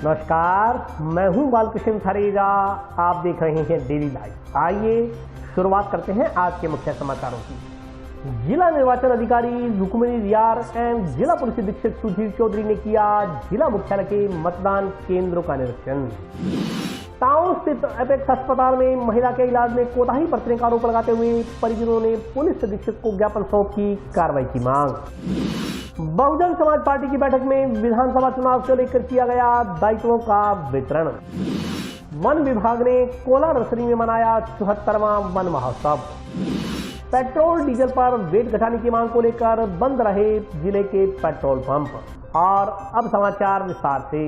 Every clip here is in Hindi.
नमस्कार, मैं हूं बालकृष्ण थरेजा। आप देख रहे हैं डेली लाइव। आइए शुरुआत करते हैं आज के मुख्य समाचारों की। जिला निर्वाचन अधिकारी रुक्मिणी रियार एवं जिला पुलिस अधीक्षक सुधीर चौधरी ने किया जिला मुख्यालय के मतदान केंद्रों का निरीक्षण। टाउन स्थित एपेक्स अस्पताल में महिला के इलाज में कोताही बरतने का आरोप लगाते हुए परिजनों ने पुलिस अधीक्षक को ज्ञापन सौंप की कार्रवाई की मांग। बहुजन समाज पार्टी की बैठक में विधानसभा चुनाव को लेकर किया गया दायित्वों का वितरण। वन विभाग ने कोलार नर्सरी में मनाया 74वां वन महोत्सव। पेट्रोल डीजल पर वेट घटाने की मांग को लेकर बंद रहे जिले के पेट्रोल पंप। और अब समाचार विस्तार से।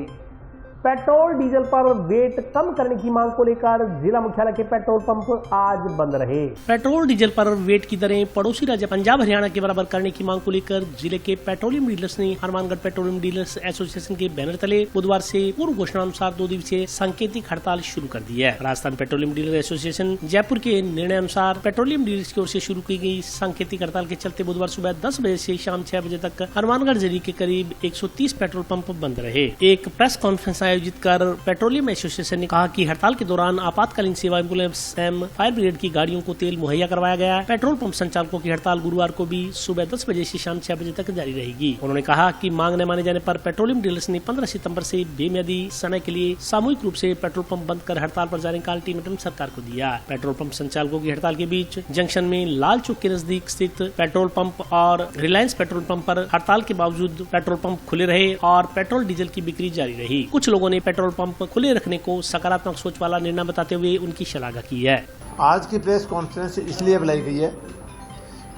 पेट्रोल डीजल पर वेट कम करने की मांग को लेकर जिला मुख्यालय के पेट्रोल पंप आज बंद रहे। पेट्रोल डीजल पर वेट की दरें पड़ोसी राज्य पंजाब हरियाणा के बराबर करने की मांग को लेकर जिले के पेट्रोलियम डीलर्स ने हनुमानगढ़ पेट्रोलियम डीलर्स एसोसिएशन के बैनर तले बुधवार से पूर्व घोषणा अनुसार 2 दिवसीय सांकेतिक हड़ताल शुरू कर दी है। Rajasthan petroleum dealer association Jaipur के निर्णय अनुसार पेट्रोलियम डीलर्स की ओर से शुरू की गई सांकेतिक हड़ताल के चलते बुधवार सुबह 10 बजे से शाम 6 बजे तक हनुमानगढ़ जिले के करीब 130 पेट्रोल पंप बंद रहे। एक प्रेस कॉन्फ्रेंस आयोजित कर पेट्रोलियम एसोसिएशन ने कहा कि हड़ताल के दौरान आपातकालीन सेवा एम्बुलेंस एवं फायर ब्रिगेड की गाड़ियों को तेल मुहैया करवाया गया। पेट्रोल पंप संचालकों की हड़ताल गुरुवार को भी सुबह 10 बजे से शाम 6 बजे तक जारी रहेगी। उन्होंने कहा कि मांग न माने जाने पर पेट्रोलियम डीलर्स ने 15 सितंबर से बेमियादी समय के लिए सामूहिक रूप से पेट्रोल पंप बंद कर हड़ताल पर जाने का अल्टीमेटम सरकार को दिया। पेट्रोल पंप संचालकों की हड़ताल के बीच जंक्शन में लाल चौक के नजदीक स्थित पेट्रोल पंप और रिलायंस पेट्रोल पंप पर हड़ताल के बावजूद पेट्रोल पंप खुले रहे और पेट्रोल डीजल की बिक्री जारी रही। कुछ लोगों ने पेट्रोल पंप खुले रखने को सकारात्मक सोच वाला निर्णय बताते हुए उनकी शलाघा की है। आज की प्रेस कॉन्फ्रेंस इसलिए बुलाई गई है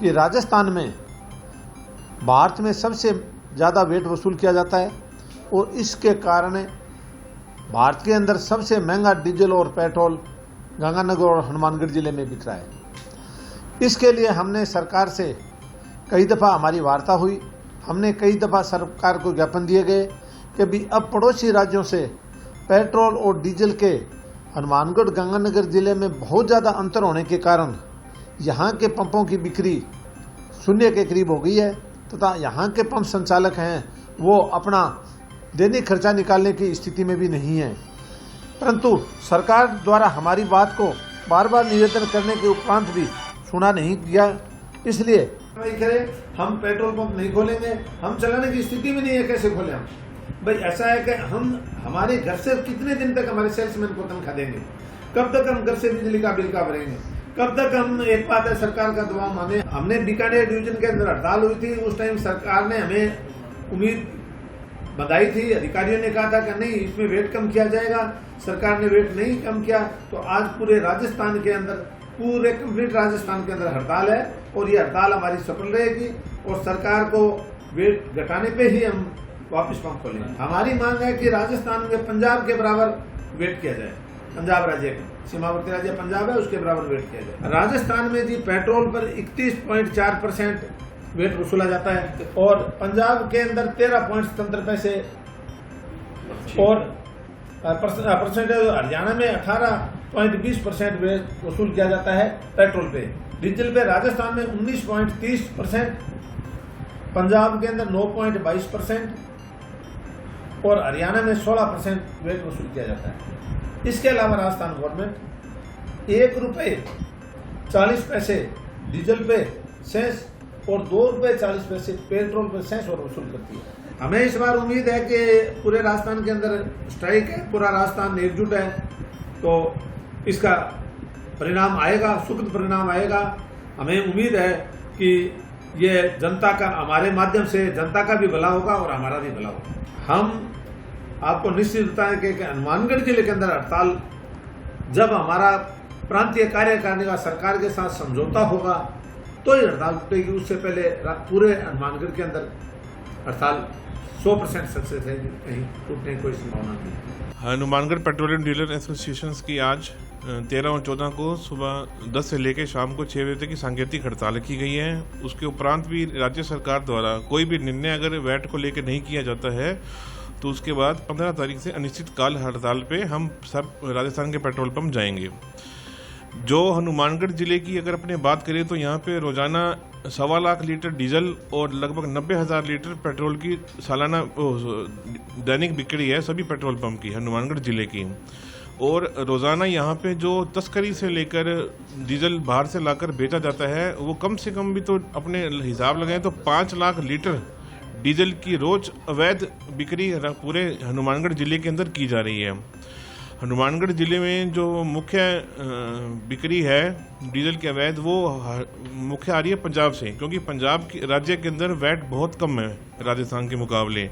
कि राजस्थान में भारत में सबसे ज़्यादा वेट वसूल किया जाता है और इसके कारण भारत के अंदर सबसे महंगा डीजल और पेट्रोल गंगानगर और हनुमानगढ़ जिले में बिक रहा है। इसके लिए हमने सरकार से कई दफ़ा हमारी वार्ता हुई। हमने कई दफ़ा सरकार को ज्ञापन दिए गए कि भी अब पड़ोसी राज्यों से पेट्रोल और डीजल के हनुमानगढ़ गंगानगर जिले में बहुत ज़्यादा अंतर होने के कारण यहाँ के पंपों की बिक्री शून्य के करीब हो गई है तथा यहाँ के पंप संचालक हैं वो अपना दैनिक खर्चा निकालने की स्थिति में भी नहीं है। परंतु सरकार द्वारा हमारी बात को बार बार निवेदन करने के उपरांत भी सुना नहीं गया। इसलिए हम पेट्रोल पंप नहीं खोलेंगे, हम चलाने की स्थिति में नहीं है, कैसे खोलें हम? भाई ऐसा है कि हम हमारे घर से कितने दिन तक हमारे सेल्समैन को तनख्वाह देंगे? कब तक हम घर से बिजली का बिल का भरेंगे? कब तक हम एक बात है सरकार का दबाव माने? हमने बीकानेर डिवीजन के अंदर हड़ताल हुई थी, उस टाइम सरकार ने हमें उम्मीद बधाई थी, अधिकारियों ने कहा था कि नहीं इसमें वेट कम किया जाएगा। सरकार ने वेट नहीं कम किया तो आज पूरे राजस्थान के अंदर, पूरे कंप्लीट राजस्थान के अंदर हड़ताल है और ये हड़ताल हमारी सफल रहेगी और सरकार को वेट घटाने पे ही हम वापस पंप खोलेंगे। हमारी मांग है कि राजस्थान में पंजाब के बराबर वेट किया जाए। पंजाब राज्य सीमावर्ती राज्य पंजाब है, उसके बराबर वेट किया जाए। राजस्थान में जी पेट्रोल पर 31.4% वेट वसूला जाता है और पंजाब के अंदर 13.77 पैसे और परसेंट हरियाणा में 18.20% वेट वसूल किया जाता है पेट्रोल पे। डीजल पे राजस्थान में 19.30%, पंजाब के अंदर 9.22% और हरियाणा में 16% वेट वसूल किया जाता है। इसके अलावा राजस्थान गवर्नमेंट 1 रुपये 40 पैसे डीजल पे सेस और 2 रुपये 40 पैसे पेट्रोल पे सेस और वसूल करती है। हमें इस बार उम्मीद है कि पूरे राजस्थान के अंदर स्ट्राइक है, पूरा राजस्थान एकजुट है, तो इसका परिणाम आएगा, सुखद परिणाम आएगा। हमें उम्मीद है कि ये जनता का, हमारे माध्यम से जनता का भी भला होगा और हमारा भी भला होगा। हम आपको निश्चित बताएं कि हनुमानगढ़ जिले के अंदर हड़ताल, जब हमारा प्रांतीय कार्यकारिणी का सरकार के साथ समझौता होगा तो ये हड़ताल टूटेगी। उससे पहले पूरे हनुमानगढ़ के अंदर हड़ताल 100% सक्सेस है, कहीं टूटने की कोई संभावना नहीं। हनुमानगढ़ पेट्रोलियम डीलर एसोसिएशन की आज 13 और 14 को सुबह 10 से लेकर शाम को 6 बजे तक की सांकेतिक हड़ताल की गई है। उसके उपरांत भी राज्य सरकार द्वारा कोई भी निर्णय अगर वैट को लेकर नहीं किया जाता है तो उसके बाद 15 तारीख से अनिश्चितकाल हड़ताल पे हम सब राजस्थान के पेट्रोल पंप जाएंगे। जो हनुमानगढ़ जिले की अगर अपने बात करें तो यहाँ पे रोजाना 1.25 लाख लीटर डीजल और लगभग 90,000 लीटर पेट्रोल की सालाना दैनिक बिक्री है सभी पेट्रोल पंप की हनुमानगढ़ जिले की। और रोजाना यहाँ पे जो तस्करी से लेकर डीजल बाहर से लाकर बेचा जाता है वो कम से कम भी तो अपने हिसाब लगाएं तो 5 लाख लीटर डीजल की रोज अवैध बिक्री पूरे हनुमानगढ़ जिले के अंदर की जा रही है। हनुमानगढ़ जिले में जो मुख्य बिक्री है डीजल के अवैध वो मुख्य आ रही है पंजाब से, क्योंकि पंजाब के राज्य के अंदर वैट बहुत कम है राजस्थान के मुकाबले।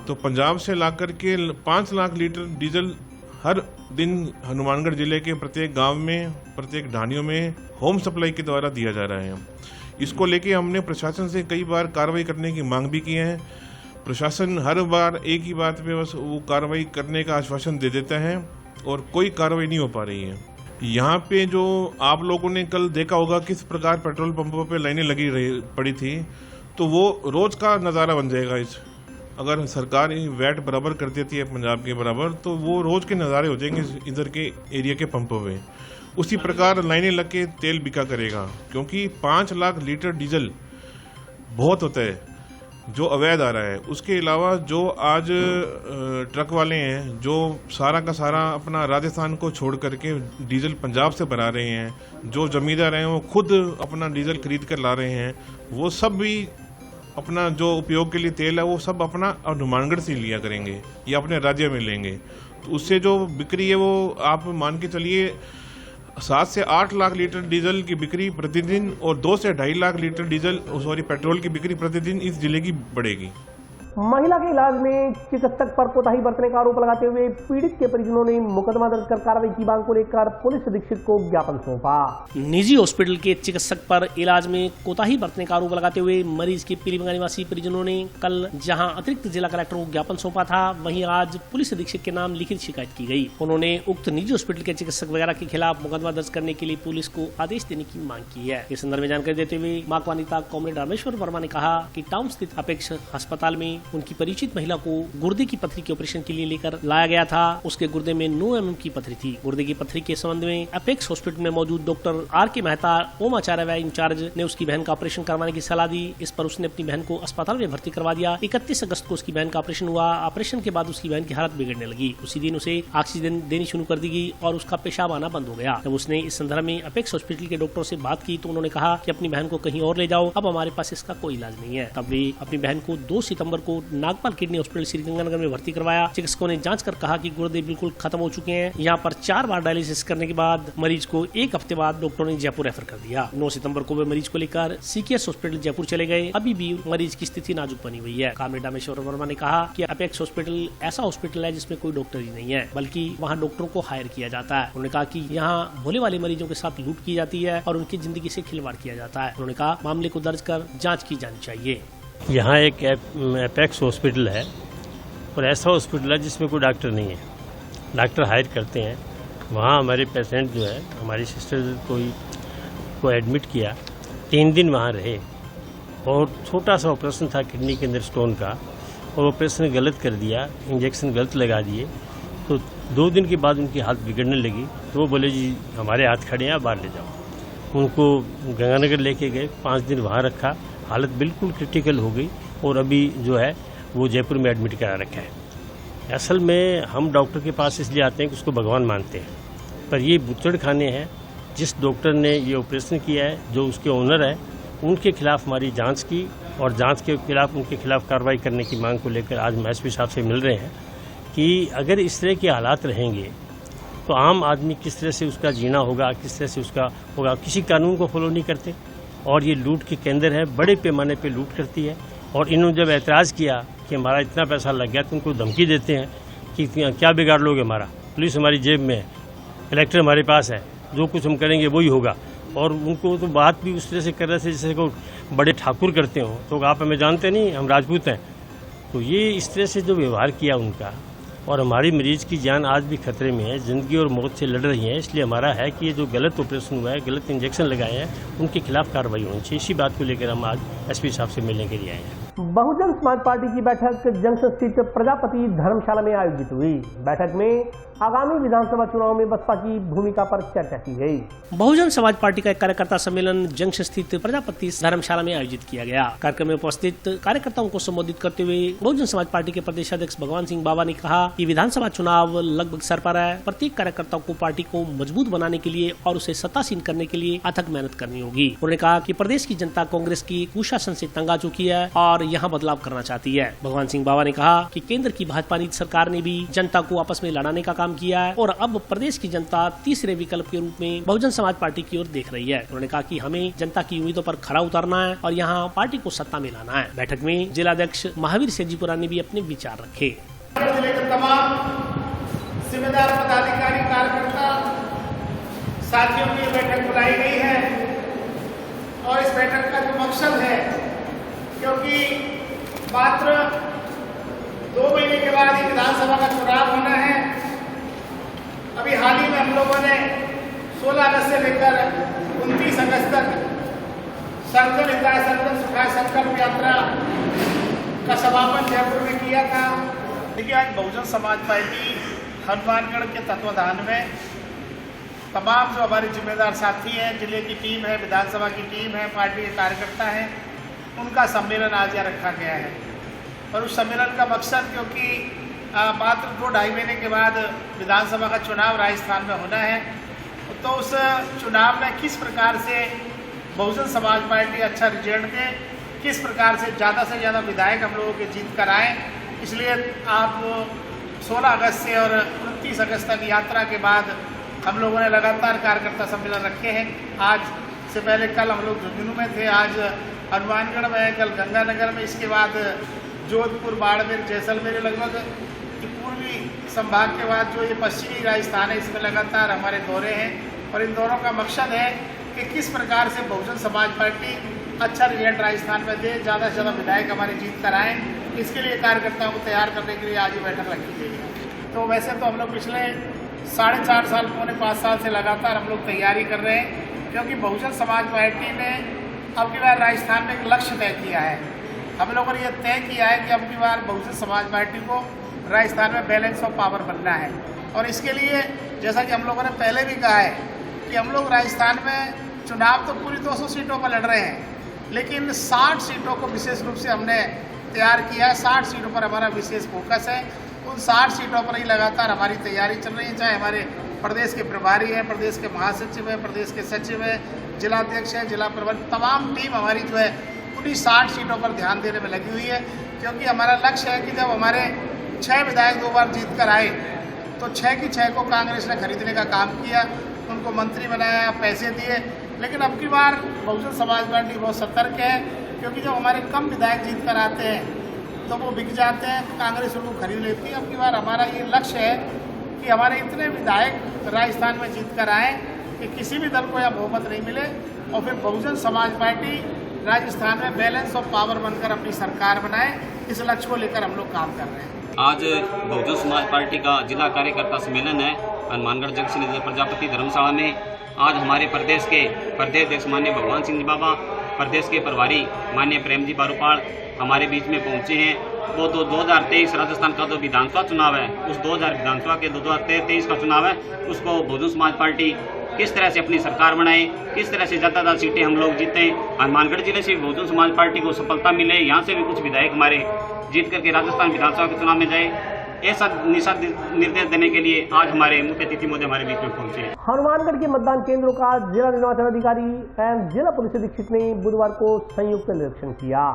तो पंजाब से लाकर के 5 लाख लीटर डीजल हर दिन हनुमानगढ़ जिले के प्रत्येक गांव में प्रत्येक ढाणियों में होम सप्लाई के द्वारा दिया जा रहा है। इसको लेके हमने प्रशासन से कई बार कार्रवाई करने की मांग भी की है। प्रशासन हर बार एक ही बात पे बस वो कार्रवाई करने का आश्वासन दे देता है और कोई कार्रवाई नहीं हो पा रही है। यहाँ पे जो आप लोगों ने कल देखा होगा किस प्रकार पेट्रोल पंपों पे लाइनें लगी पड़ी थी, तो वो रोज का नज़ारा बन जाएगा। अगर सरकार वैट बराबर कर देती है पंजाब के बराबर तो वो रोज के नज़ारे हो जाएंगे इधर के एरिया के पंपों पे। उसी प्रकार लाइनें लग के तेल बिका करेगा, क्योंकि 5 लाख लीटर डीजल बहुत होता है जो अवैध आ रहा है। उसके अलावा जो आज ट्रक वाले हैं जो सारा का सारा अपना राजस्थान को छोड़ करके डीजल पंजाब से भरा रहे हैं, जो जमींदार हैं वो खुद अपना डीजल खरीद कर ला रहे हैं, वो सब भी अपना जो उपयोग के लिए तेल है वो सब अपना हनुमानगढ़ से लिया करेंगे या अपने राज्य में लेंगे। तो उससे जो बिक्री है वो आप मान के चलिए 7 से 8 लाख लीटर डीजल की बिक्री प्रतिदिन और 2 से 2.5 लाख लीटर पेट्रोल की बिक्री प्रतिदिन इस जिले की बढ़ेगी। महिला के इलाज में चिकित्सक पर कोताही बरतने का आरोप लगाते हुए पीड़ित के परिजनों ने मुकदमा दर्ज कर कार्रवाई की मांग को लेकर पुलिस अधीक्षक को ज्ञापन सौंपा। निजी हॉस्पिटल के चिकित्सक पर इलाज में कोताही बरतने का आरोप लगाते हुए मरीज के पीलीबंगा निवासी परिजनों ने कल जहां अतिरिक्त जिला कलेक्टर को ज्ञापन सौंपा था, वहीं आज पुलिस अधीक्षक के नाम लिखित शिकायत की गई। उन्होंने उक्त निजी हॉस्पिटल के चिकित्सक वगैरह के खिलाफ मुकदमा दर्ज करने के लिए पुलिस को आदेश देने की मांग की है। इस संदर्भ में जानकारी देते हुए माकपा नेता कॉमरेड रामेश्वर वर्मा ने कहा कि टाउन स्थित अपेक्स अस्पताल में उनकी परिचित महिला को गुर्दे की पथरी के ऑपरेशन के लिए लेकर लाया गया था। उसके गुर्दे में 9 mm की पथरी थी। गुर्दे की पथरी के संबंध में अपेक्स हॉस्पिटल में मौजूद डॉक्टर R.K. मेहता ओम आचार्य इंचार्ज ने उसकी बहन का ऑपरेशन करवाने की सलाह दी। इस पर उसने अपनी बहन को अस्पताल में भर्ती करवा दिया। 31 अगस्त को उसकी बहन का ऑपरेशन हुआ। ऑपरेशन के बाद उसकी बहन की हालत बिगड़ने लगी। उसी दिन उसे ऑक्सीजन देनी शुरू कर दी गई और उसका पेशाब आना बंद हो गया। जब उसने इस संदर्भ में अपेक्स हॉस्पिटल के डॉक्टर से बात की तो उन्होंने कहा कि अपनी बहन को कहीं और ले जाओ, अब हमारे पास इसका कोई इलाज नहीं है। तब वे अपनी बहन को 2 सितंबर को नागपाल किडनी हॉस्पिटल श्रीगंगानगर में भर्ती करवाया। चिकित्सकों ने जांच कर कहा कि गुर्दे बिल्कुल खत्म हो चुके हैं। यहाँ पर 4 बार डायलिसिस करने के बाद मरीज को 1 हफ्ते बाद डॉक्टरों ने जयपुर रेफर कर दिया। 9 सितंबर को वे मरीज को लेकर CKS हॉस्पिटल जयपुर चले गए। अभी भी मरीज की स्थिति नाजुक बनी हुई है। कॉमरेड रामेश्वर वर्मा ने कहा कि अपेक्स हॉस्पिटल ऐसा हॉस्पिटल है जिसमें कोई डॉक्टर ही नहीं है, बल्कि वहाँ डॉक्टरों को हायर किया जाता है। उन्होंने कहा कि यहाँ भोले वाले मरीजों के साथ लूट की जाती है और उनकी जिंदगी से खिलवाड़ किया जाता है। उन्होंने कहा मामले को दर्ज कर जाँच की जानी चाहिए। यहाँ एक अपेक्स हॉस्पिटल है और ऐसा हॉस्पिटल है जिसमें कोई डॉक्टर नहीं है, डॉक्टर हायर करते हैं। वहाँ हमारे पेशेंट जो है, हमारी सिस्टर को एडमिट किया, 3 दिन वहाँ रहे और छोटा सा ऑपरेशन था किडनी के अंदर स्टोन का, और ऑपरेशन गलत कर दिया, इंजेक्शन गलत लगा दिए। तो 2 दिन के बाद उनकी हालत बिगड़ने लगी तो वो बोले जी हमारे हाथ खड़े हैं, बाहर ले जाओ। उनको गंगानगर लेके गए, 5 दिन वहाँ रखा, हालत बिल्कुल क्रिटिकल हो गई और अभी जो है वो जयपुर में एडमिट करा रखा है। असल में हम डॉक्टर के पास इसलिए आते हैं कि उसको भगवान मानते हैं, पर ये बुचड़ खाने हैं। जिस डॉक्टर ने ये ऑपरेशन किया है, जो उसके ओनर है, उनके खिलाफ हमारी जांच की और जांच के खिलाफ उनके खिलाफ कार्रवाई करने की मांग को लेकर आज हम SP साहब से मिल रहे हैं कि अगर इस तरह के हालात रहेंगे तो आम आदमी किस तरह से उसका जीना होगा, किस तरह से उसका होगा। किसी कानून को फॉलो नहीं करते और ये लूट के केंद्र है, बड़े पैमाने पर लूट करती है। और इन्होंने जब ऐतराज़ किया कि हमारा इतना पैसा लग गया, तो उनको धमकी देते हैं कि क्या बिगाड़ लोगे हमारा, पुलिस हमारी जेब में है, कलेक्टर हमारे पास है, जो कुछ हम करेंगे वही होगा। और उनको तो बात भी उस तरह से कर रहे थे जैसे को बड़े ठाकुर करते हो, तो आप हमें जानते नहीं, हम राजपूत हैं। तो ये इस तरह से जो व्यवहार किया उनका, और हमारी मरीज की जान आज भी खतरे में है, जिंदगी और मौत से लड़ रही है। इसलिए हमारा है कि ये जो गलत ऑपरेशन हुआ है, गलत इंजेक्शन लगाए हैं, उनके खिलाफ कार्रवाई होनी चाहिए। इसी बात को लेकर हम आज SP साहब से मिलने के लिए आए हैं। बहुजन समाज पार्टी की बैठक जंक्शन स्थित प्रजापति धर्मशाला में आयोजित हुई। बैठक में आगामी विधानसभा चुनाव में बसपा की भूमिका पर चर्चा की गई। बहुजन समाज पार्टी का एक कार्यकर्ता सम्मेलन जंक्शन स्थित प्रजापति धर्मशाला में आयोजित किया गया। कार्यक्रम में उपस्थित कार्यकर्ताओं को संबोधित करते हुए बहुजन समाज पार्टी के प्रदेश अध्यक्ष भगवान सिंह बाबा ने कहा कि विधानसभा चुनाव लगभग सर पर है। प्रत्येक कार्यकर्ता को पार्टी को मजबूत बनाने के लिए और उसे सत्तासीन करने के लिए अथक मेहनत करनी होगी। उन्होंने कहा कि प्रदेश की जनता कांग्रेस की कुशासन से तंग आ चुकी है और यहाँ बदलाव करना चाहती है। भगवान सिंह बाबा ने कहा कि केंद्र की भाजपा नीति सरकार ने भी जनता को आपस में लड़ाने का काम किया है और अब प्रदेश की जनता तीसरे विकल्प के रूप में बहुजन समाज पार्टी की ओर देख रही है। उन्होंने कहा कि हमें जनता की उम्मीदों पर खरा उतरना है और यहाँ पार्टी को सत्ता में लाना है। बैठक में जिला अध्यक्ष महावीर सेजीपुरा ने भी अपने विचार रखे। जिले के तमाम जिम्मेदार पदाधिकारी कार्यकर्ता साथियों की बैठक बुलाई गई है और इस बैठक का जो मकसद है, क्योंकि मात्र 2 महीने के बाद ही विधानसभा का चुनाव होना है। अभी हाल ही में हम लोगों ने 16 अगस्त से लेकर 29 अगस्त तक सर्वजन हिताय सर्वजन सुखाय संकल्प यात्रा का समापन जयपुर में किया था। देखिए, आज बहुजन समाज पार्टी हनुमानगढ़ के तत्वाधान में तमाम जो हमारे जिम्मेदार साथी हैं, जिले की टीम है, विधानसभा की टीम है, पार्टी के कार्यकर्ता हैं, उनका सम्मेलन आज यहाँ रखा गया है। और उस सम्मेलन का मकसद, क्योंकि मात्र 2-2.5 महीने के बाद विधानसभा का चुनाव राजस्थान में होना है, तो उस चुनाव में किस प्रकार से बहुजन समाज पार्टी अच्छा रिजल्ट दे, किस प्रकार से ज़्यादा विधायक हम लोगों के जीत कर आए। इसलिए आप 16 अगस्त से और 29 अगस्त तक यात्रा के बाद हम लोगों ने लगातार कार्यकर्ता सम्मेलन रखे हैं। आज से पहले कल हम लोग झुंझुनू में थे, आज हनुमानगढ़ में, कल गंगानगर में, इसके बाद जोधपुर, बाड़मेर, जैसलमेर, लगभग पूर्वी संभाग के बाद जो ये पश्चिमी राजस्थान है, इसमें लगातार हमारे दौरे हैं। और इन दौरों का मकसद है कि किस प्रकार से बहुजन समाज पार्टी अच्छा रिजल्ट राजस्थान में दे, ज़्यादा से ज़्यादा विधायक हमारे जीत कर आएँ। इसके लिए कार्यकर्ताओं को तैयार करने के लिए आज ये बैठक रखी गई है। तो वैसे तो हम लोग पिछले 4.5 साल, 4.5 साल से लगातार हम लोग तैयारी कर रहे हैं, क्योंकि बहुजन समाज पार्टी ने अब की बार राजस्थान में एक लक्ष्य तय किया है। हम लोगों ने यह तय किया है कि अब की बार बहुजन समाज पार्टी को राजस्थान में बैलेंस ऑफ पावर बनना है। और इसके लिए, जैसा कि हम लोगों ने पहले भी कहा है, कि हम लोग राजस्थान में चुनाव तो पूरी 200 सीटों पर लड़ रहे हैं, लेकिन 60 सीटों को विशेष रूप से हमने तैयार किया है। 60 सीटों पर हमारा विशेष फोकस है। उन 60 सीटों पर ही लगातार हमारी तैयारी चल रही है। चाहे हमारे प्रदेश के प्रभारी हैं, प्रदेश के महासचिव हैं, प्रदेश के सचिव हैं, जिलाध्यक्ष हैं, जिला प्रबंधक, तमाम टीम हमारी जो है उन्हीं 60 सीटों पर ध्यान देने में लगी हुई है। क्योंकि हमारा लक्ष्य है कि जब हमारे 6 विधायक 2 बार जीत कर आए, तो 6 की 6 को कांग्रेस ने खरीदने का काम किया, उनको मंत्री बनाया, पैसे दिए। लेकिन अब की बार बहुजन समाज पार्टी बहुत सतर्क है, क्योंकि जब हमारे कम विधायक जीत कर आते हैं तो वो बिक जाते हैं, तो कांग्रेस उनको खरीद लेती है। अब की बार हमारा ये लक्ष्य है कि हमारे इतने विधायक राजस्थान में जीत कर आए कि किसी भी दल को यह बहुमत नहीं मिले, और फिर बहुजन समाज पार्टी राजस्थान में बैलेंस ऑफ पावर बनकर अपनी सरकार बनाए। इस लक्ष्य को लेकर हम लोग काम कर रहे हैं। आज बहुजन समाज पार्टी का जिला कार्यकर्ता सम्मेलन है हनुमानगढ़ जंक्शन प्रजापति धर्मशाला में। आज हमारे प्रदेश के प्रदेश अध्यक्ष माननीय भगवान सिंह जी बाबा, प्रदेश के प्रभारी माननीय प्रेम जी बारूपाल हमारे बीच में पहुंचे हैं। वो तो 2023 राजस्थान का जो विधानसभा चुनाव है, उस 2000 विधानसभा के 2023 का चुनाव है, उसको बहुजन समाज पार्टी किस तरह से अपनी सरकार बनाए, किस तरह से ज़्यादा सीटें हम लोग जीतें। हनुमानगढ़ जिले से बहुजन समाज पार्टी को सफलता मिले, यहाँ से भी कुछ विधायक हमारे जीत करके राजस्थान विधानसभा के चुनाव में जाए, ऐसा निर्देश देने के लिए आज हमारे मुख्य अतिथि महोदय हमारे बीच में पहुंचे। हनुमानगढ़ के मतदान केंद्रों का जिला निर्वाचन अधिकारी एवं जिला पुलिस अधीक्षक ने बुधवार को संयुक्त निरीक्षण किया।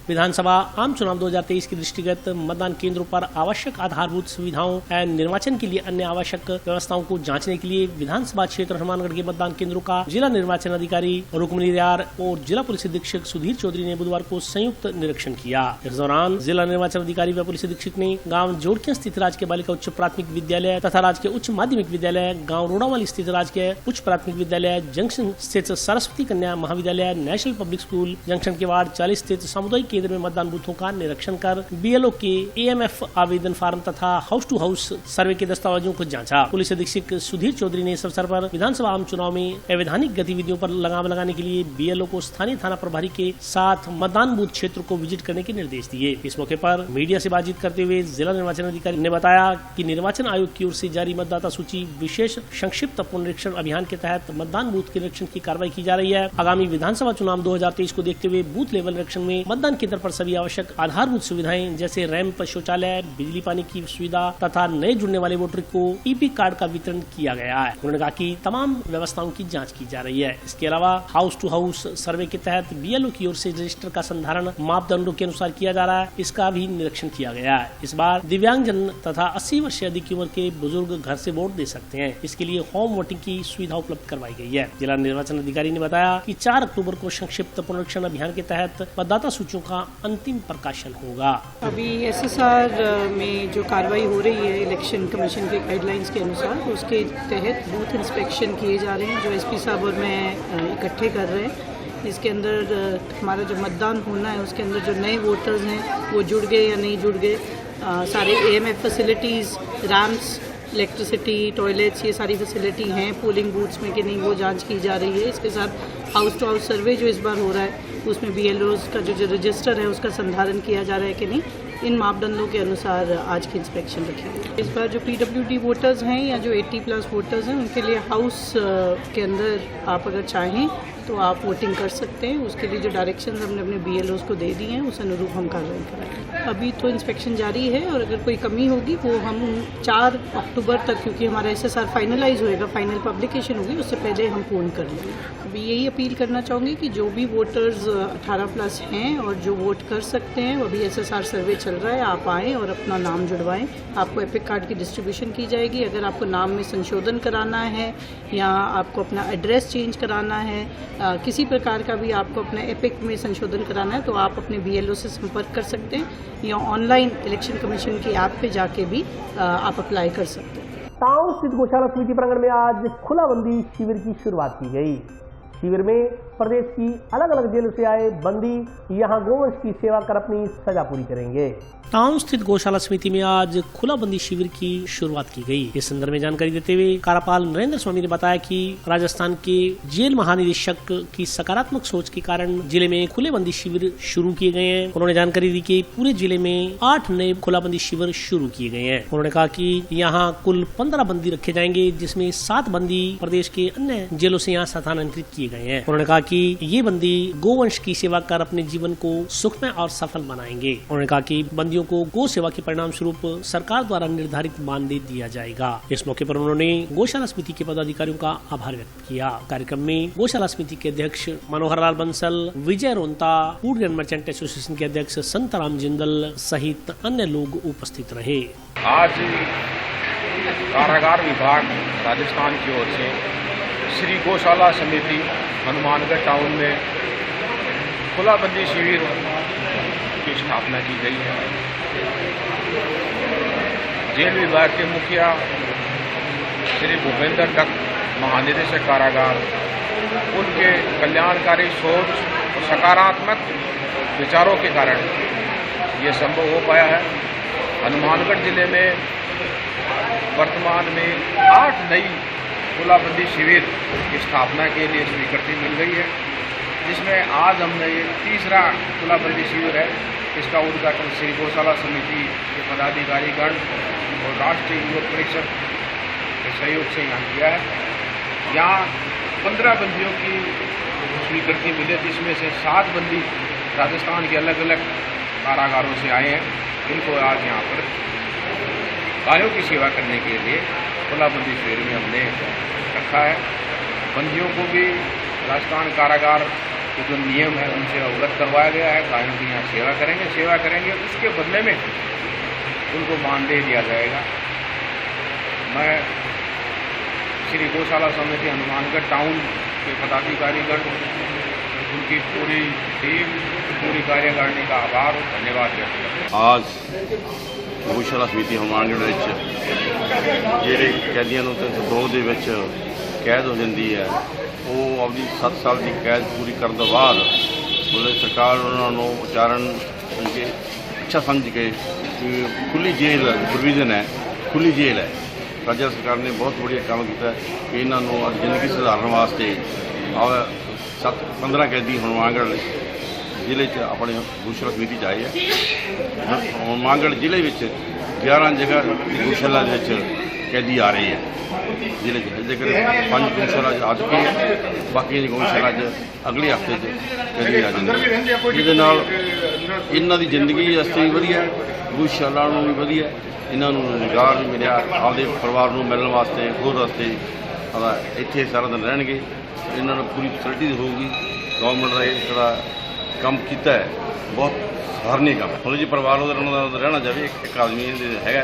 विधानसभा आम चुनाव 2023 के दृष्टिगत मतदान केंद्रों पर आवश्यक आधारभूत सुविधाओं एवं निर्वाचन के लिए अन्य आवश्यक व्यवस्थाओं को जांचने के लिए विधानसभा क्षेत्र हनुमानगढ़ के मतदान केंद्रों का जिला निर्वाचन अधिकारी रुक्मिणी रियार और जिला पुलिस अधीक्षक सुधीर चौधरी ने बुधवार को संयुक्त निरीक्षण किया। इस दौरान जिला निर्वाचन अधिकारी व पुलिस अधीक्षक ने गाँव जोड़किया स्थित राजकीय बालिका उच्च प्राथमिक विद्यालय तथा राजकीय उच्च माध्यमिक विद्यालय, गांव रोड़ावाली स्थित राजकीय उच्च प्राथमिक विद्यालय, जंक्शन स्थित सरस्वती कन्या महाविद्यालय, नेशनल पब्लिक स्कूल, जंक्शन के वार्ड 40 स्थित सामुदायिक केंद्र में मतदान बूथों का निरीक्षण कर BLO के AMF आवेदन फार्म तथा हाउस टू हाउस सर्वे के दस्तावेजों को जांचा। पुलिस अधीक्षक सुधीर चौधरी ने इस अवसर पर विधानसभा आम चुनाव में अवैधानिक गतिविधियों पर लगाम लगाने के लिए BLO को स्थानीय थाना प्रभारी के साथ मतदान बूथ क्षेत्र को विजिट करने के निर्देश दिए। इस मौके पर मीडिया से बातचीत करते हुए जिला निर्वाचन अधिकारी ने बताया कि निर्वाचन आयोग की ओर से जारी मतदाता सूची विशेष संक्षिप्त पुनरीक्षण अभियान के तहत मतदान बूथ के निरीक्षण की कार्रवाई की जा रही है। आगामी विधानसभा चुनाव 2023 को देखते हुए बूथ लेवल निरीक्षण में मतदान केंद्र पर सभी आवश्यक आधारभूत सुविधाएं जैसे रैंप, शौचालय, बिजली पानी की सुविधा तथा नए जुड़ने वाले वोटर को EP कार्ड का वितरण किया गया है। उन्होंने कहा कि तमाम व्यवस्थाओं की जांच की जा रही है। इसके अलावा हाउस टू हाउस सर्वे के तहत BLO की ओर से रजिस्टर का संधारण मापदंडों के अनुसार किया जा रहा है, इसका भी निरीक्षण किया गया है। इस बार दिव्यांगजन तथा 80 वर्ष से अधिक की उम्र के बुजुर्ग घर से वोट दे सकते हैं। इसके लिए होम वोटिंग की सुविधा उपलब्ध करवाई गई है। जिला निर्वाचन अधिकारी ने बताया कि 4 अक्टूबर को संक्षिप्त पुनरीक्षण अभियान के तहत मतदाता सूचियों का अंतिम प्रकाशन होगा। अभी SSR में जो कार्रवाई हो रही है इलेक्शन कमीशन के गाइडलाइंस के अनुसार, उसके तहत बूथ इंस्पेक्शन किए जा रहे हैं जो SP साहब और मैं इकट्ठे कर रहे हैं। इसके अंदर हमारा जो मतदान होना है उसके अंदर जो नए वोटर्स हैं वो जुड़ गए या नहीं जुड़ गए, सारे AMF facilities, ramps, electricity, toilets, ये सारी फैसिलिटी हैं पोलिंग बूथ्स में कि नहीं, वो जांच की जा रही है। इसके साथ हाउस टू हाउस सर्वे जो इस बार हो रहा है उसमें BLOs का जो रजिस्टर है उसका संधारण किया जा रहा है कि नहीं, इन मापदंडों के अनुसार आज की इंस्पेक्शन रखी गई। इस बार जो PWD वोटर्स हैं या जो 80+ वोटर्स हैं उनके लिए हाउस के अंदर आप अगर चाहें तो आप वोटिंग कर सकते हैं। उसके लिए जो डायरेक्शंस हमने अपने BLOs को दे दी हैं उस अनुरूप हम कार्रवाई कराएंगे। अभी तो इंस्पेक्शन जारी है और अगर कोई कमी होगी वो हम 4 अक्टूबर तक, क्योंकि हमारा SSR फाइनलाइज होएगा, फाइनल पब्लिकेशन होगी, उससे पहले हम पूर्ण कर लेंगे। अभी यही अपील करना चाहूँगी कि जो भी वोटर्स 18+ हैं और जो वोट कर सकते हैं, अभी SSR सर्वे चल रहा है, आप आएँ और अपना नाम जुड़वाएँ। आपको एपिक कार्ड की डिस्ट्रीब्यूशन की जाएगी। अगर आपको नाम में संशोधन कराना है या आपको अपना एड्रेस चेंज कराना है, किसी प्रकार का भी आपको अपने एपिक में संशोधन कराना है तो आप अपने BLO से संपर्क कर सकते हैं या ऑनलाइन इलेक्शन कमीशन की ऐप पे जाके भी आप अप्लाई कर सकते हैं। टाउन स्थित गौशाला समिति प्रांगण में आज खुलाबंदी शिविर की शुरुआत की गई। शिविर में प्रदेश की अलग अलग जेलों से आए बंदी यहां गोवंश की सेवा कर अपनी सजा पूरी करेंगे। टाउन स्थित गौशाला समिति में आज खुलाबंदी शिविर की शुरुआत की गई। इस संदर्भ में जानकारी देते हुए कार्यपाल नरेंद्र स्वामी ने बताया कि राजस्थान के जेल महानिदेशक की सकारात्मक सोच के कारण जिले में खुलेबंदी शिविर शुरू किए गए हैं। उन्होंने जानकारी दी कि पूरे जिले में 8 नए खुलाबंदी शिविर शुरू किए गए हैं। उन्होंने कहा कि यहाँ कुल 15 बंदी रखे जाएंगे, जिसमें 7 बंदी प्रदेश के अन्य जेलों से यहाँ स्थानांतरित किए गए हैं। उन्होंने कहा कि ये बंदी गोवंश की सेवा कर अपने जीवन को सुखमय और सफल बनाएंगे। उन्होंने कहा कि बंदियों को गौ सेवा के परिणाम स्वरूप सरकार द्वारा निर्धारित मानदेय दिया जाएगा। इस मौके पर उन्होंने गौशाला समिति के पदाधिकारियों का आभार व्यक्त किया। कार्यक्रम में गौशाला समिति के अध्यक्ष मनोहर लाल बंसल, विजय रोंता, फूड एंड मर्चेंट एसोसिएशन के अध्यक्ष संतराम जिंदल सहित अन्य लोग उपस्थित रहे। आज कारागार विभाग राजस्थान की ओर से श्री गौशाला समिति हनुमानगढ़ टाउन में खुलाबंदी शिविर की स्थापना की गई है। जेल विभाग के मुखिया श्री भूपेंद्र डक, महानिदेशक कारागार, उनके कल्याणकारी सोच और सकारात्मक विचारों के कारण ये संभव हो पाया है। हनुमानगढ़ जिले में वर्तमान में 8 नई खुलाबंदी शिविर की स्थापना के लिए स्वीकृति मिल गई है, जिसमें आज हमने ये 3रा खुलाबंदी शिविर है। इसका उद्घाटन श्री गौशाला समिति के पदाधिकारीगण और राष्ट्रीय युवक परिषद के सहयोग से यहाँ किया है। यहाँ 15 बंदियों की स्वीकृति मिली, जिसमें से 7 बंदी राजस्थान के अलग अलग कारागारों से आए हैं। इनको आज यहाँ पर गायों की सेवा करने के लिए खुलाबंदी शिविर में हमने रखा है। बंदियों को भी राजस्थान कारागार के जो नियम है उनसे अवगत करवाया गया है। गायों की यहाँ सेवा करेंगे, उसके बदले में उनको मानदेय दिया जाएगा। मैं श्री गौशाला समिति हनुमानगढ़ टाउन के पदाधिकारीगण, उनकी पूरी टीम, पूरी कार्यकारिणी का आभार और धन्यवाद व्यक्त करता हूं। आज ਗਊਸ਼ਾਲਾ ਸਮਿਤੀ ਹਨੂੰਮਾਨਗੜ੍ਹ ਵਿੱਚ ਜਿਹੜੇ ਕੈਦੀਆਂ ਨੂੰ 302 ਦੇ ਵਿੱਚ ਕੈਦ ਹੋ ਜਾਂਦੀ ਹੈ, ਉਹ ਆਪਣੀ 7 ਸਾਲ ਦੀ ਕੈਦ ਪੂਰੀ ਕਰਨ ਤੋਂ ਬਾਅਦ ਮਤਲਬ ਸਰਕਾਰ ਉਹਨਾਂ ਨੂੰ ਉਚਾਰਨ ਕਿ ਅੱਛਾ ਸਮਝ ਕੇ ਖੁੱਲੀ ਜੇਲ੍ਹ ਪ੍ਰੋਵੀਜ਼ਨ ਹੈ, ਖੁੱਲੀ ਜੇਲ੍ਹ ਹੈ। ਰਾਜਾ ਸਰਕਾਰ ਨੇ ਬਹੁਤ ਵਧੀਆ ਕੰਮ ਕੀਤਾ ਕਿ ਇਹਨਾਂ ਨੂੰ ਜ਼ਿੰਦਗੀ ਸੁਧਾਰਨ ਵਾਸਤੇ 15 ਕੈਦੀ ਹਨੂੰਮਾਨਗੜ੍ਹ ਜ਼ਿਲ੍ਹੇ 'ਚ ਆਪਣੇ ਗਊਸ਼ਾਲਾ ਸਮਿਤੀ 'ਚ ਆਏ ਹੈ। ਹਨੂੰਮਾਨਗੜ੍ਹ ਜ਼ਿਲ੍ਹੇ ਵਿੱਚ 11 ਜਗ੍ਹਾ ਗਊਸ਼ਾਲਾ ਦੇ ਵਿੱਚ ਕੈਦੀ ਆ ਰਹੇ ਹੈ ਜ਼ਿਲ੍ਹੇ 'ਚ। ਇਹਦੇ ਕਰਕੇ 5 ਗਊਸ਼ਾਲਾ 'ਚ ਆ ਚੁੱਕੇ ਹੈ, ਬਾਕੀ ਦੀ ਗਊਸ਼ਾਲਾ 'ਚ ਅਗਲੇ ਹਫ਼ਤੇ 'ਚ ਕੈਦੀ ਆ ਜਾਣਗੇ। ਇਹਦੇ ਨਾਲ ਇਹਨਾਂ ਦੀ ਜ਼ਿੰਦਗੀ ਵਾਸਤੇ ਵੀ ਵਧੀਆ, ਗਊਸ਼ਾਲਾ ਨੂੰ ਵੀ ਵਧੀਆ, ਇਹਨਾਂ ਨੂੰ ਰੁਜ਼ਗਾਰ ਵੀ ਮਿਲਿਆ, ਆਪਦੇ ਪਰਿਵਾਰ ਨੂੰ ਮਿਲਣ ਵਾਸਤੇ ਹੋਰ ਵਾਸਤੇ ਇੱਥੇ ਸਾਰਾ ਦਿਨ ਰਹਿਣਗੇ। ਇਹਨਾਂ ਨੂੰ ਪੂਰੀ ਫੈਸਿਲਿਟੀ ਹੋਊਗੀ। ਗੌਰਮੈਂਟ ਦਾ ਇਹ ਜਿਹੜਾ ਕੰਮ ਕੀਤਾ ਹੈ ਬਹੁਤ ਸਰਾਹਨੀय ਕੰਮ। ਹੁਣ ਜੀ ਪਰਿਵਾਰ ਉਹਦਾ ਰਹਿਣਾ ਜਾਵੇ, ਇੱਕ ਆਦਮੀ ਹੈਗਾ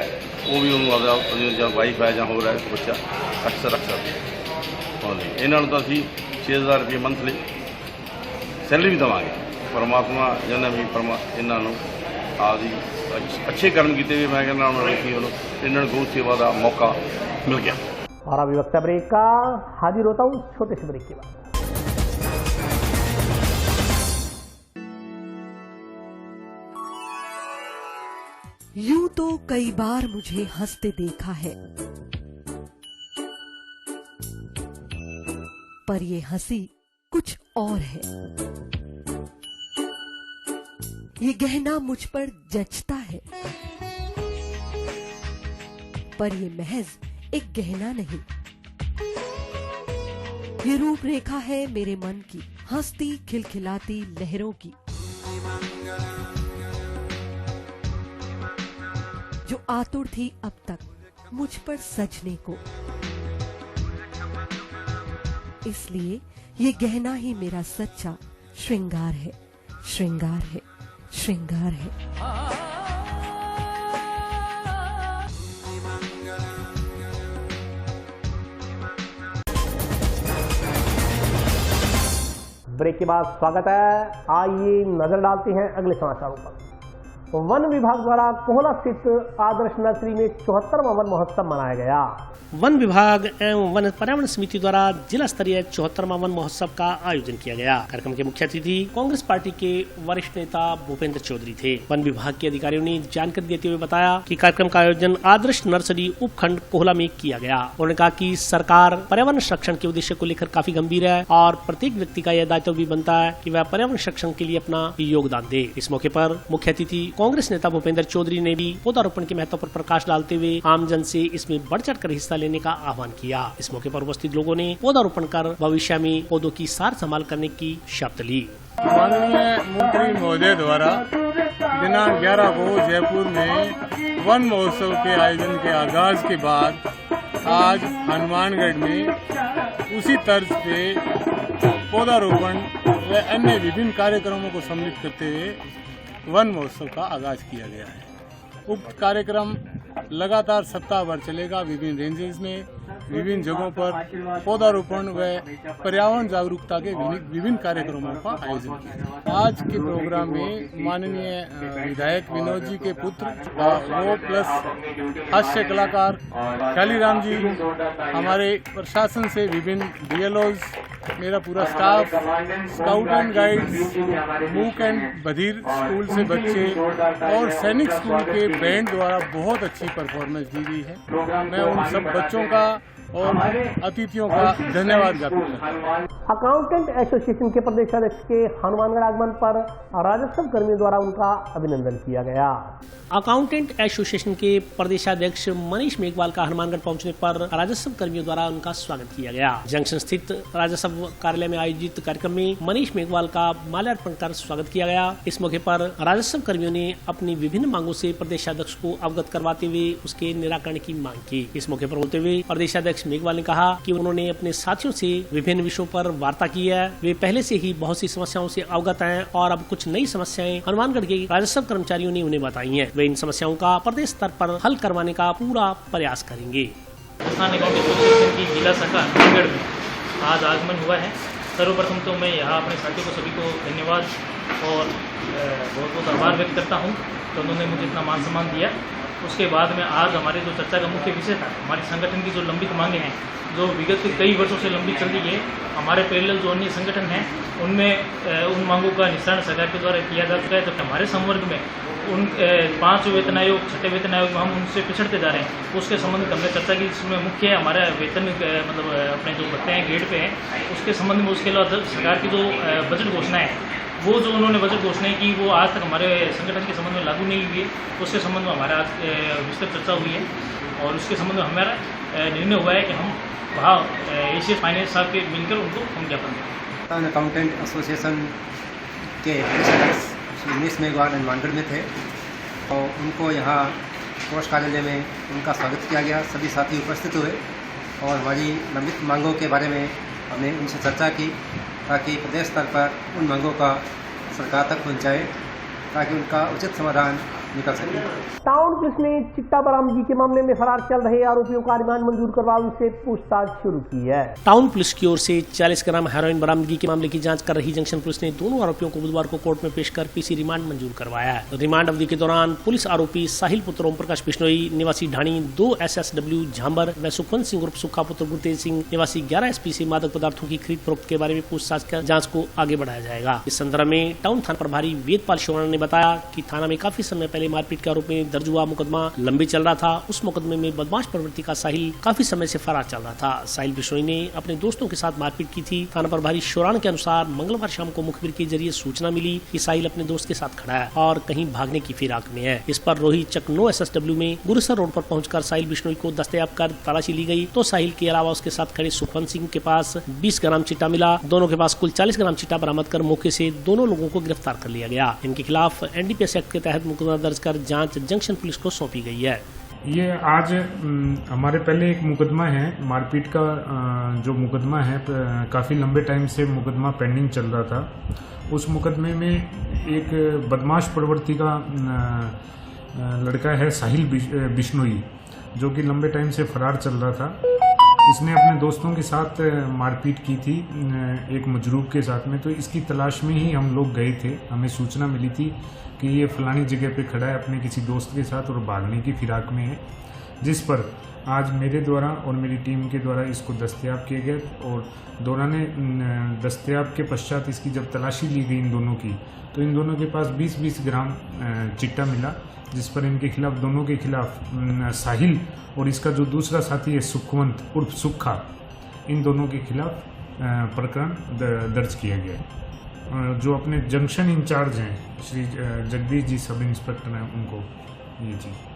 ਉਹ ਵੀ ਉਹਨੂੰ ਆਪਦਾ ਜਾਂ ਵਾਈਫ ਹੈ ਜਾਂ ਹੋਰ ਹੈ ਬੱਚਾ ਅਕਸਰ ਰੱਖ ਸਕਦੇ। ਇਹਨਾਂ ਨੂੰ ਤਾਂ ਅਸੀਂ 6000 ਰੁਪਏ ਮੰਥਲੀ ਸੈਲਰੀ ਵੀ ਦੇਵਾਂਗੇ। ਪਰਮਾਤਮਾ ਜਿਹਨੇ ਵੀ ਇਹਨਾਂ ਨੂੰ ਆਪਦੀ अच्छे कर्म किए हुए मैं कहना इन्होंने गौ सेवा का मौका मिल गया। और अभी वक्त ब्रेक का, हाजिर होता हूँ छोटे से ब्रेक के बाद। यूं तो कई बार मुझे हंसते देखा है, पर ये हंसी कुछ और है। ये गहना मुझ पर जचता है, पर ये महज एक गहना नहीं, ये रूपरेखा है मेरे मन की, हंसती खिलखिलाती लहरों की, जो आतुर थी अब तक मुझ पर सजने को। इसलिए ये गहना ही मेरा सच्चा श्रृंगार है, श्रृंगार है, श्रृंगार है। ब्रेक के बाद स्वागत है। आइए नजर डालते हैं अगले समाचारों पर। वन विभाग द्वारा कोहला स्थित आदर्श नर्सरी में 74वां वन महोत्सव मनाया गया। वन विभाग एवं वन पर्यावरण समिति द्वारा जिला स्तरीय 74वां वन महोत्सव का आयोजन किया गया। कार्यक्रम के मुख्य अतिथि कांग्रेस पार्टी के वरिष्ठ नेता भूपेंद्र चौधरी थे। वन विभाग के अधिकारियों ने जानकारी देते हुए बताया कि कार्यक्रम का आयोजन आदर्श नर्सरी उपखंड कोहला में किया गया। उन्होंने कहा कि सरकार पर्यावरण संरक्षण के उद्देश्य को लेकर काफी गंभीर है और प्रत्येक व्यक्ति का यह दायित्व भी बनता है कि वह पर्यावरण संरक्षण के लिए अपना योगदान दे। इस मौके पर मुख्य अतिथि कांग्रेस नेता भूपेंद्र चौधरी ने भी पौधारोपण के महत्व पर प्रकाश डालते हुए आमजन से इसमें बढ़ चढ़ कर हिस्सा लेने का आह्वान किया। इस मौके पर उपस्थित लोगों ने पौधारोपण कर भविष्य में पौधों की सार संभाल करने की शपथ ली। माननीय मंत्री महोदय द्वारा दिनांक 11 को जयपुर में वन महोत्सव के आयोजन के आगाज के बाद आज हनुमानगढ़ में उसी तर्ज पे पौधारोपण व अन्य विभिन्न कार्यक्रमों को सम्मिलित करते हुए वन महोत्सव का आगाज किया गया है। उक्त कार्यक्रम लगातार सप्ताह भर चलेगा। विभिन्न रेंजेस में विभिन्न जगहों पर पौधारोपण व पर्यावरण जागरूकता के विभिन्न कार्यक्रमों का आयोजन किया। आज के प्रोग्राम में माननीय विधायक विनोद जी के पुत्र वो प्लस हास्य कलाकार कालीराम जी, हमारे प्रशासन से विभिन्न BLOs, मेरा पूरा स्टाफ, स्काउट एंड गाइड्स, मूक एंड बधिर स्कूल से बच्चे और सैनिक स्कूल के बैंड द्वारा बहुत अच्छी परफॉर्मेंस दी गई है। मैं उन सब बच्चों का और अतिथियों का धन्यवाद ज्ञापित करता हूं। अकाउंटेंट एसोसिएशन के प्रदेशाध्यक्ष के हनुमानगढ़ आगमन पर राजस्व कर्मियों द्वारा उनका अभिनंदन किया गया। अकाउंटेंट एसोसिएशन के प्रदेशाध्यक्ष मनीष मेघवाल का हनुमानगढ़ पहुंचने पर राजस्व कर्मियों द्वारा उनका स्वागत किया गया। जंक्शन स्थित राजस्व कार्यालय में आयोजित कार्यक्रम में मनीष मेघवाल का माल्यार्पण कर स्वागत किया गया। इस मौके पर राजस्व कर्मियों ने अपनी विभिन्न मांगों से प्रदेशाध्यक्ष को अवगत करवाते हुए उसके निराकरण की मांग की। इस मौके पर बोलते हुए प्रदेशाध्यक्ष मेघवाल ने कहा कि उन्होंने अपने साथियों से विभिन्न विषयों पर वार्ता की है। वे पहले से ही बहुत सी समस्याओं से अवगत हैं और अब कुछ नई समस्याएं हनुमानगढ़ के राजस्व कर्मचारियों ने उन्हें बताई हैं। वे इन समस्याओं का प्रदेश स्तर पर हल करवाने का पूरा प्रयास करेंगे। किसान अकाउंट एसोसिएशन की जिला शाखा हनुमानगढ़ में आज आगमन हुआ है। सर्वप्रथम तो मैं यहाँ अपने साथियों को सभी को धन्यवाद और बहुत बहुत आभार व्यक्त करता हूँ तो उन्होंने मुझे इतना मान सम्मान दिया। उसके बाद में आज हमारे जो चर्चा का मुख्य विषय था, हमारे संगठन की जो लंबित मांगे हैं, जो विगत कई वर्षों से लंबित चल रही है, हमारे पैरेलल जो अन्य संगठन हैं उनमें उन मांगों का निस्तारण सरकार के द्वारा किया जा चुका है। जबकि हमारे संवर्ग में उन 5 वेतन आयोग, 6ठे वेतन आयोग में हम उनसे पिछड़ते जा रहे हैं। उसके संबंध में हमने चर्चा की, जिसमें मुख्य हमारा वेतन मतलब अपने जो भत्ते हैं ग्रेड पे हैं, उसके संबंध में। उसके अलावा सरकार की जो बजट घोषणा है, वो जो उन्होंने बजट घोषणाएं की, वो आज तक हमारे संगठन के संबंध में लागू नहीं हुई है। उसके संबंध में हमारा आज विस्तृत चर्चा हुई है और उसके संबंध में हमारा निर्णय हुआ है कि हम वहाँ एशिया फाइनेंस साहब के मिलकर उनको हम ज्ञापन दें। अकाउंटेंट एसोसिएशन के प्रेसिडेंट श्री उमेश मेघवाल हनुमानगढ़ में थे और उनको यहाँ कोष कार्यालय में उनका स्वागत किया गया। सभी साथी उपस्थित हुए और हमारी लंबित मांगों के बारे में हमने उनसे चर्चा की ताकि प्रदेश स्तर पर उन मांगों का सरकार तक पहुँचाए ताकि उनका उचित समाधान निकल सके। टाउन पुलिस ने चिट्टा बरामदगी के मामले में फरार चल रहे आरोपियों का रिमांड मंजूर करवा उनसे पूछताछ शुरू की है। टाउन पुलिस की ओर से 40 ग्राम हेरोइन बरामदगी के मामले की जांच कर रही जंक्शन पुलिस ने दोनों आरोपियों को बुधवार को कोर्ट में पेश कर पीसी रिमांड मंजूर करवाया है। रिमांड अवधि के दौरान पुलिस आरोपी साहिल पुत्र ओम प्रकाश बिश्नोई निवासी ढाणी, 2 SSW झांबर व सुखवंत सिंह उर्फ सुखा पुत्र गुरतेज सिंह निवासी 11 SP से मादक पदार्थों की खरीद फरोख्त के बारे में पूछताछ कर जाँच को आगे बढ़ाया जाएगा। इस संदर्भ में टाउन थाना प्रभारी वेदपाल शिवाना ने बताया कि थाना में काफी समय पहले मारपीट के आरोप में दर्ज हुआ मुकदमा लंबी चल रहा था। उस मुकदमे में बदमाश प्रवृत्ति का साहिल काफी समय से फरार चल रहा था। साहिल बिश्नोई ने अपने दोस्तों के साथ मारपीट की थी। थाना प्रभारी शिवराण के अनुसार मंगलवार शाम को मुखबिर के जरिए सूचना मिली कि साहिल अपने दोस्त के साथ खड़ा है और कहीं भागने की फिराक में है। इस पर रोही चक 9 SSW में गुरुसर रोड पर पहुंचकर साहिल बिश्नोई को दस्तयाब कर तलाशी ली गई तो साहिल के अलावा उसके साथ खड़े सुखवंत सिंह के पास 20 ग्राम चिट्टा मिला। दोनों के पास कुल 40 ग्राम चिट्टा बरामद कर मौके से दोनों लोगों को गिरफ्तार कर लिया गया। इनके खिलाफ NDPS एक्ट के तहत मुकदमा दर्ज कर जांच जंक्शन पुलिस को सौंपी गई है। ये आज हमारे पहले एक मुकदमा है मारपीट का, जो मुकदमा है काफ़ी लंबे टाइम से मुकदमा पेंडिंग चल रहा था। उस मुकदमे में एक बदमाश प्रवृत्ति का लड़का है साहिल बिश्नोई, जो कि लंबे टाइम से फरार चल रहा था। इसने अपने दोस्तों के साथ मारपीट की थी एक मजरूब के साथ में, तो इसकी तलाश में ही हम लोग गए थे। हमें सूचना मिली थी कि ये फलानी जगह पे खड़ा है अपने किसी दोस्त के साथ और भागने की फिराक में है, जिस पर आज मेरे द्वारा और मेरी टीम के द्वारा इसको दस्तयाब किया गया। और दौरान दस्तयाब के पश्चात इसकी जब तलाशी ली गई इन दोनों की, तो इन दोनों के पास 20-20 ग्राम चिट्टा मिला, जिस पर इनके खिलाफ, दोनों के खिलाफ, साहिल और इसका जो दूसरा साथी है सुखवंत उर्फ सुखा, इन दोनों के खिलाफ प्रकरण दर्ज किया गया है। जो अपने जंक्शन इंचार्ज हैं श्री जगदीश जी सब इंस्पेक्टर हैं, उनको ये चीज।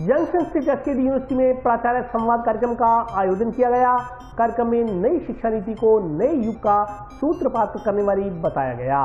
जंक्शन स्थित SKD यूनिवर्सिटी में प्राचार्य संवाद कार्यक्रम का आयोजन किया गया। कार्यक्रम में नई शिक्षा नीति को नए युग का सूत्रपात करने वाली बताया गया।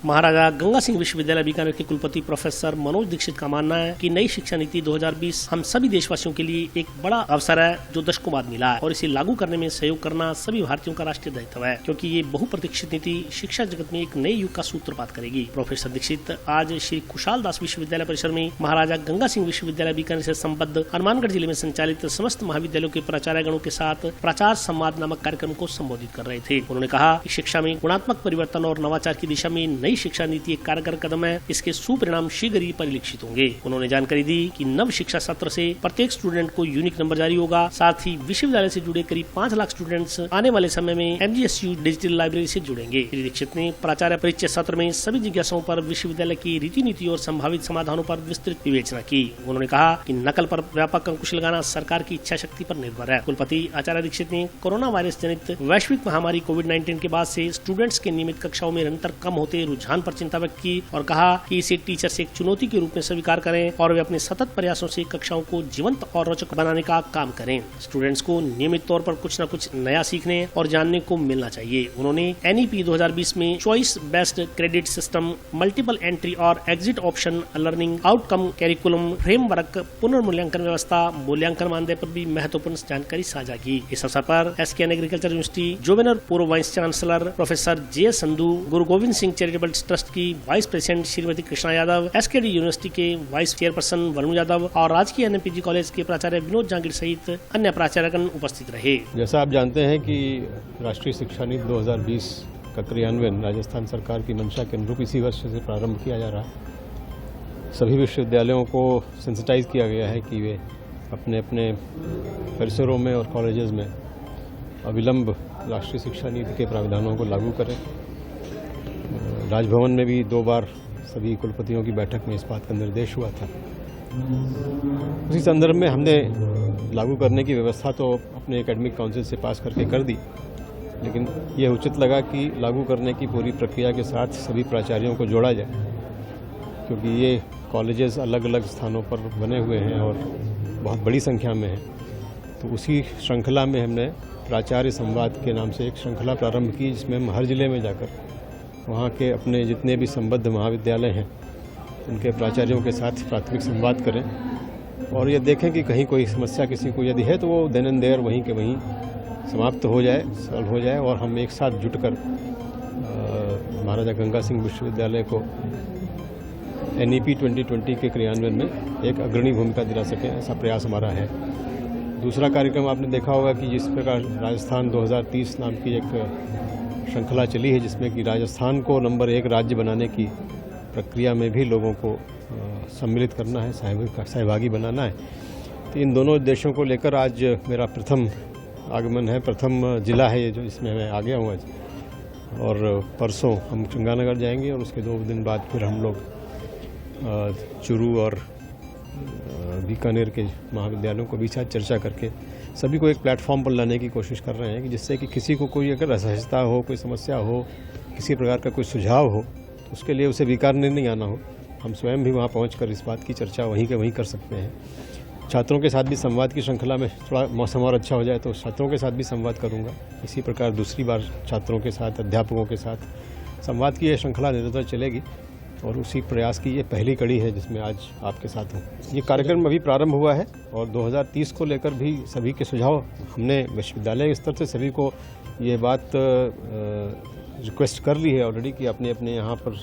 महाराजा गंगा सिंह विश्वविद्यालय बीकानेर के कुलपति प्रोफेसर मनोज दीक्षित का मानना है कि नई शिक्षा नीति 2020 हम सभी देशवासियों के लिए एक बड़ा अवसर है जो दशकों बाद मिला है और इसे लागू करने में सहयोग करना सभी भारतीयों का राष्ट्रीय दायित्व है, क्योंकि ये बहुप्रतीक्षित नीति शिक्षा जगत में एक नए युग का सूत्रपात करेगी। प्रोफेसर दीक्षित आज श्री कुशाल दास विश्वविद्यालय परिसर में महाराजा गंगा सिंह विश्वविद्यालय बीकानेर से संबद्ध हनुमानगढ़ जिले में संचालित समस्त महाविद्यालयों के प्राचार्यगणों के साथ प्राचार संवाद नामक कार्यक्रम को संबोधित कर रहे थे। उन्होंने कहा कि शिक्षा में गुणात्मक परिवर्तन और नवाचार की दिशा में नई शिक्षा नीति एक कारगर कदम है। इसके सुपरिणाम शीघ्र ही परिलक्षित होंगे। उन्होंने जानकारी दी कि नव शिक्षा सत्र से प्रत्येक स्टूडेंट को यूनिक नंबर जारी होगा। साथ ही विश्वविद्यालय से जुड़े करीब 5 लाख स्टूडेंट्स आने वाले समय में MGSU डिजिटल लाइब्रेरी से जुड़ेंगे। श्री दीक्षित ने प्राचार्य परिचय सत्र में सभी जिज्ञासाओं पर विश्वविद्यालय की रीति नीति और संभावित समाधानों पर विस्तृत विवेचना की। उन्होंने कहा कि नकल पर व्यापक अंकुश लगाना सरकार की इच्छा शक्ति पर निर्भर है। कुलपति आचार्य दीक्षित ने कोरोना वायरस जनित वैश्विक महामारी कोविड-19 के बाद से स्टूडेंट्स के नियमित कक्षाओं में निरंतर कम होते रुझान पर चिंता व्यक्त की और कहा कि इसे टीचर्स एक चुनौती के रूप में स्वीकार करें और वे अपने सतत प्रयासों से कक्षाओं को जीवंत और रोचक बनाने का काम करें। स्टूडेंट्स को नियमित तौर पर कुछ न कुछ नया सीखने और जानने को मिलना चाहिए। उन्होंने NEP 2020 में choice based credit system, multiple entry और exit option, learning outcome curriculum framework, पुनर्मूल्यांकन व्यवस्था, मूल्यांकन मानदंड पर भी महत्वपूर्ण जानकारी साझा की। इस अवसर पर SKN एग्रीकल्चर यूनिवर्सिटी जोवेनर पूर्व vice chancellor professor J. Sandhu, गुरु गोविंद सिंह चैरिटेबल ट्रस्ट की vice president Shrimati Krishna Yadav, SKD university के वाइस चेयरपर्सन वरुण यादव और राजकीय NMPG कॉलेज के प्राचार्य विनोद जांगीर सहित अन्य प्राचार्यगण उपस्थित रहे। जैसा आप जानते हैं कि राष्ट्रीय शिक्षा नीति 2020 का क्रियान्वयन राजस्थान सरकार की मंशा के अनुरूप इसी वर्ष से प्रारंभ किया जा रहा है सभी विश्वविद्यालयों को सेंसिटाइज किया गया है कि वे अपने अपने परिसरों में और कॉलेजेस में अविलंब राष्ट्रीय शिक्षा नीति के प्रावधानों को लागू करें। राजभवन में भी 2 बार सभी कुलपतियों की बैठक में इस बात का निर्देश हुआ था। उसी संदर्भ में हमने लागू करने की व्यवस्था तो अपने एकेडमिक काउंसिल से पास करके कर दी, लेकिन यह उचित लगा कि लागू करने की पूरी प्रक्रिया के साथ सभी प्राचार्यों को जोड़ा जाए, क्योंकि ये कॉलेजेस अलग अलग स्थानों पर बने हुए हैं और बहुत बड़ी संख्या में हैं। तो उसी श्रृंखला में हमने प्राचार्य संवाद के नाम से एक श्रृंखला प्रारंभ की, जिसमें हम हर जिले में जाकर वहाँ के अपने जितने भी संबद्ध महाविद्यालय हैं उनके प्राचार्यों के साथ प्राथमिक संवाद करें और ये देखें कि कहीं कोई समस्या किसी को यदि है तो वो देन एंड देयर वहीं के वहीं समाप्त हो जाए, सॉल्व हो जाए और हम एक साथ जुटकर महाराजा गंगा सिंह विश्वविद्यालय को NEP 2020 के क्रियान्वयन में एक अग्रणी भूमिका दिला सकें, ऐसा प्रयास हमारा है। दूसरा कार्यक्रम आपने देखा होगा कि जिस प्रकार राजस्थान 2030 नाम की एक श्रृंखला चली है, जिसमें कि राजस्थान को नंबर 1 राज्य बनाने की प्रक्रिया में भी लोगों को सम्मिलित करना है, सहभागी बनाना है। तो इन दोनों उद्देश्यों को लेकर आज मेरा प्रथम आगमन है, प्रथम जिला है ये जो जिसमें मैं आ गया हूँ आज। और परसों हम गंगानगर जाएंगे और उसके 2 दिन बाद फिर हम लोग चूरू और बीकानेर के महाविद्यालयों को भी साथ चर्चा करके सभी को एक प्लेटफॉर्म पर लाने की कोशिश कर रहे हैं कि जिससे कि किसी को कोई अगर असहजता हो, कोई समस्या हो, किसी प्रकार का कोई सुझाव हो तो उसके लिए उसे विकारने नहीं आना हो। हम स्वयं भी वहाँ पहुँचकर इस बात की चर्चा वहीं के वहीं कर सकते हैं। छात्रों के साथ भी संवाद की श्रृंखला में थोड़ा मौसम और अच्छा हो जाए तो छात्रों के साथ भी संवाद करूँगा। इसी प्रकार दूसरी बार छात्रों के साथ, अध्यापकों के साथ संवाद की यह श्रृंखला निरंतर चलेगी और उसी प्रयास की ये पहली कड़ी है जिसमें आज आपके साथ हूँ। ये कार्यक्रम अभी प्रारंभ हुआ है और 2030 को लेकर भी सभी के सुझाव हमने विश्वविद्यालय स्तर से सभी को ये बात रिक्वेस्ट कर ली है ऑलरेडी कि अपने अपने यहाँ पर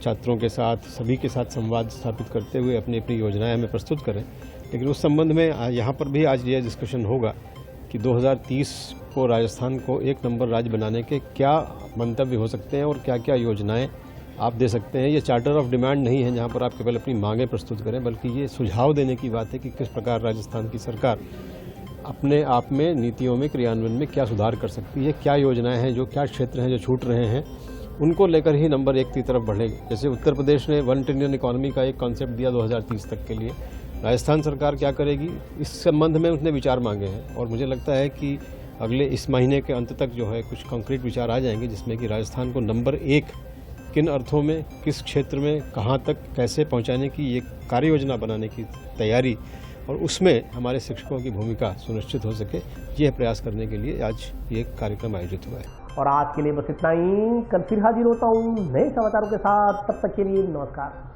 छात्रों के साथ सभी के साथ संवाद स्थापित करते हुए अपनी अपनी योजनाएं हमें प्रस्तुत करें। लेकिन उस संबंध में यहाँ पर भी आज ये डिस्कशन होगा कि 2030 को राजस्थान को 1 नंबर राज्य बनाने के क्या मंतव्य हो सकते हैं और क्या क्या योजनाएं आप दे सकते हैं। ये चार्टर ऑफ डिमांड नहीं है जहाँ पर आप केवल अपनी मांगें प्रस्तुत करें, बल्कि ये सुझाव देने की बात है कि किस प्रकार राजस्थान की सरकार अपने आप में नीतियों में क्रियान्वयन में क्या सुधार कर सकती है, क्या योजनाएं हैं, जो क्या क्षेत्र हैं जो छूट रहे हैं, उनको लेकर ही नंबर 1 की तरफ बढ़ेगी। जैसे उत्तर प्रदेश ने 1 ट्रिलियन इकोनॉमी का एक कॉन्सेप्ट दिया 2030 तक के लिए, राजस्थान सरकार क्या करेगी इस संबंध में उसने विचार मांगे हैं और मुझे लगता है कि अगले इस महीने के अंत तक जो है कुछ कॉन्क्रीट विचार आ जाएंगे जिसमें कि राजस्थान को नंबर 1 किन अर्थों में, किस क्षेत्र में, कहाँ तक कैसे पहुँचाने की ये कार्य योजना बनाने की तैयारी और उसमें हमारे शिक्षकों की भूमिका सुनिश्चित हो सके, यह प्रयास करने के लिए आज ये कार्यक्रम आयोजित हुआ है। और आज के लिए बस इतना ही। कल फिर हाजिर होता हूँ नए समाचारों के साथ, तब तक के लिए नमस्कार।